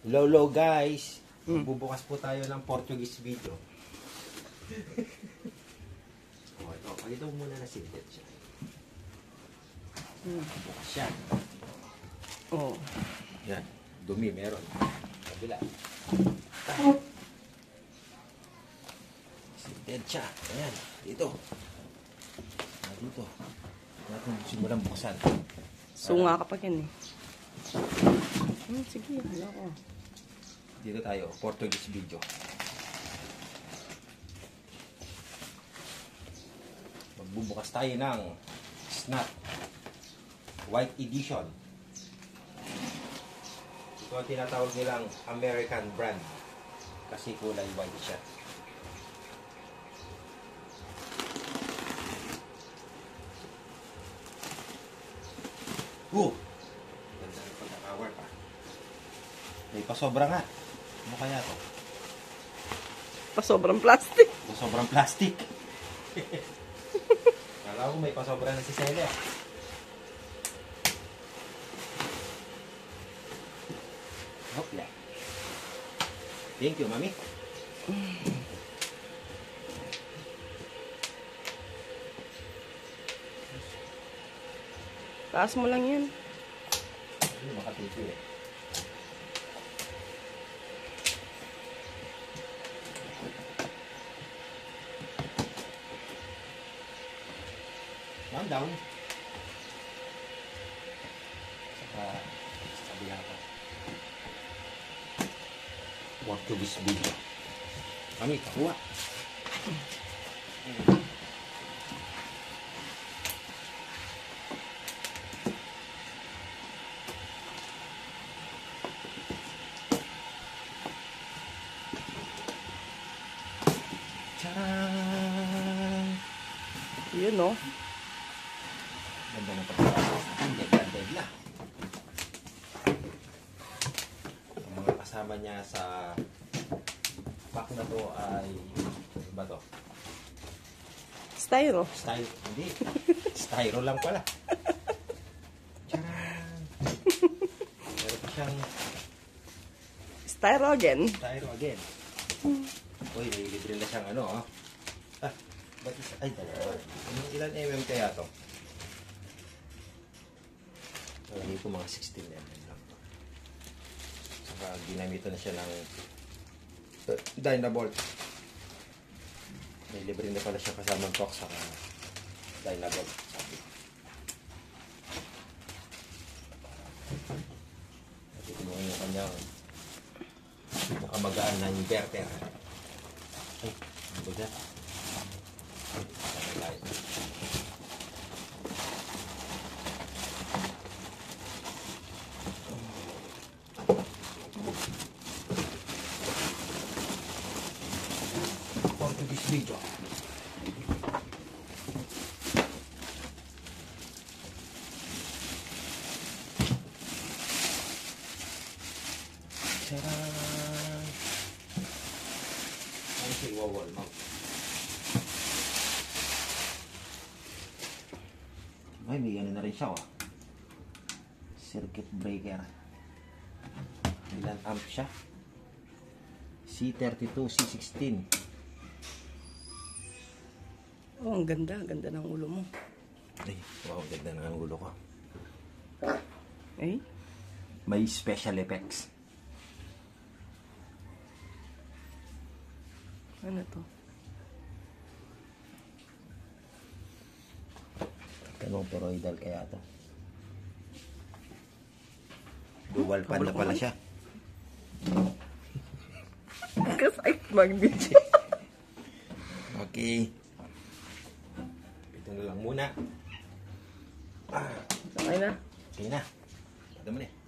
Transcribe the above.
Hello guys. Bubukas po tayo ng Portuguese video. Oh, ito. Pagito muna na sindet siya. Bukas siya. Oh. Yan. Dumi meron. Kabila. Sindet siya. Ayan. Dito. Dito. Natin simulang buksan. Sunga kapag yan eh. Sige, hala ko. Dito tayo, Portuguese video. Magbubukas tayo ng Snap White Edition. Ito ang tinatawag nilang American brand kasi kulay white siya. Ganda ng pagkakawar pa. May pasobra nga. Ano kaya to? Pasobrang plastic. Pasobrang plastic. Kala ko may pasobra na si Celia. Hopla. Thank you, mami. Taas mo lang yan. Hindi makatito eh. Down. Saka sa kabila pa. Portuguese video. Kami, kakuha. Tcharam! Yun no. Ganda ng pagkakasas. Dead na. Ang mga kasama niya sa pack na to ay ano ba to? Styro. Hindi. Styro lang pala. Tcharam! Meron pa siyang Styro again. Styro again. Uy, may libre na siyang ano, oh. Ba't isa? Ay, dalawa. Ilan mm kaya to? Dito mga 16 mm lang to. Saka ginamitan na siya ng Dynabolt. May libre na pala siya kasamang torque sa Dynabolt. At ito mo yung kanyang nakamagaan na inverter. Ay, ano ba dyan? Ay, Portuguese video. Tcharam! Ano siya iwawal mo? Ay, may ano na rin siya, oh. Circuit breaker. Ilan amp siya? C32, C16. Oh, ang ganda. Ganda ng ulo mo. Ay, wow, ganda na ang ulo ko. Eh? May special effects. Ano to? Tanong toroidal kaya to. Dual pan na pala siya. Kasay mag-video. Okay. Ito na lang muna. Okay na. Okay na. Ito mo na.